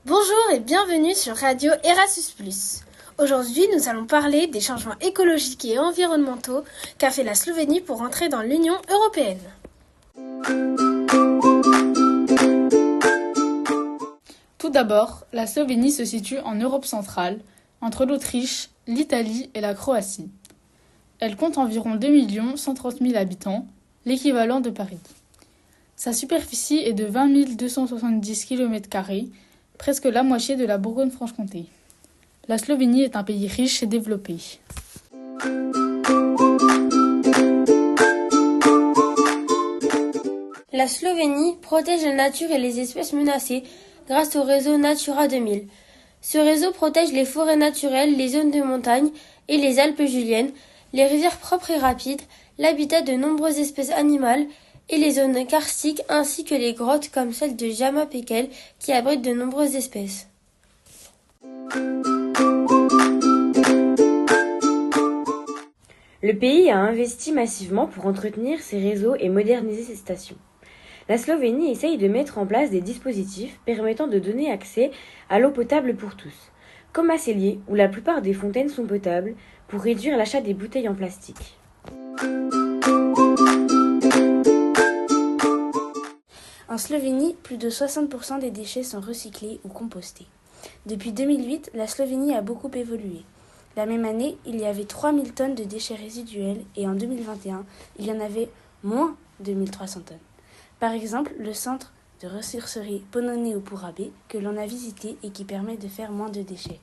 Bonjour et bienvenue sur Radio Erasmus+. Aujourd'hui, nous allons parler des changements écologiques et environnementaux qu'a fait la Slovénie pour entrer dans l'Union européenne. Tout d'abord, la Slovénie se situe en Europe centrale, entre l'Autriche, l'Italie et la Croatie. Elle compte environ 2 130 000 habitants, l'équivalent de Paris. Sa superficie est de 20 270 km², presque la moitié de la Bourgogne-Franche-Comté. La Slovénie est un pays riche et développé. La Slovénie protège la nature et les espèces menacées grâce au réseau Natura 2000. Ce réseau protège les forêts naturelles, les zones de montagne et les Alpes juliennes, les rivières propres et rapides, l'habitat de nombreuses espèces animales et les zones karstiques ainsi que les grottes comme celle de Jama Pekel qui abrite de nombreuses espèces. Le pays a investi massivement pour entretenir ses réseaux et moderniser ses stations. La Slovénie essaye de mettre en place des dispositifs permettant de donner accès à l'eau potable pour tous, comme à Celje où la plupart des fontaines sont potables pour réduire l'achat des bouteilles en plastique. En Slovénie, plus de 60% des déchets sont recyclés ou compostés. Depuis 2008, la Slovénie a beaucoup évolué. La même année, il y avait 3000 tonnes de déchets résiduels et en 2021, il y en avait moins de 1300 tonnes. Par exemple, le centre de ressourcerie Pononé au Pourabé que l'on a visité et qui permet de faire moins de déchets.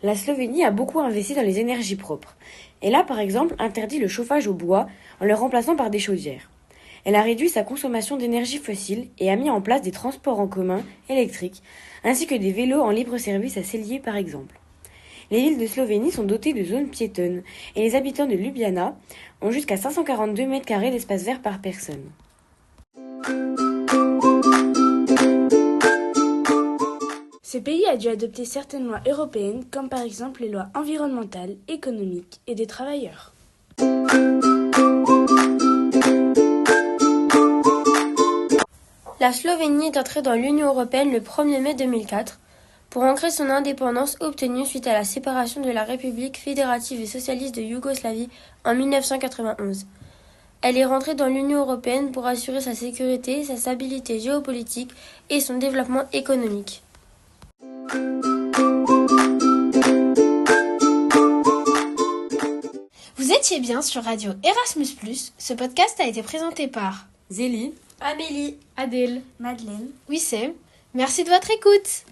La Slovénie a beaucoup investi dans les énergies propres. Elle a par exemple interdit le chauffage au bois en le remplaçant par des chaudières. Elle a réduit sa consommation d'énergie fossile et a mis en place des transports en commun électriques, ainsi que des vélos en libre service à Celje par exemple. Les villes de Slovénie sont dotées de zones piétonnes et les habitants de Ljubljana ont jusqu'à 542 m² d'espace vert par personne. Ce pays a dû adopter certaines lois européennes, comme par exemple les lois environnementales, économiques et des travailleurs. La Slovénie est entrée dans l'Union européenne le 1er mai 2004 pour ancrer son indépendance obtenue suite à la séparation de la République fédérative et socialiste de Yougoslavie en 1991. Elle est rentrée dans l'Union européenne pour assurer sa sécurité, sa stabilité géopolitique et son développement économique. Vous étiez bien sur Radio Erasmus+. Ce podcast a été présenté par Zélie, Amélie, Adèle, Madeleine, Wissem. Merci de votre écoute.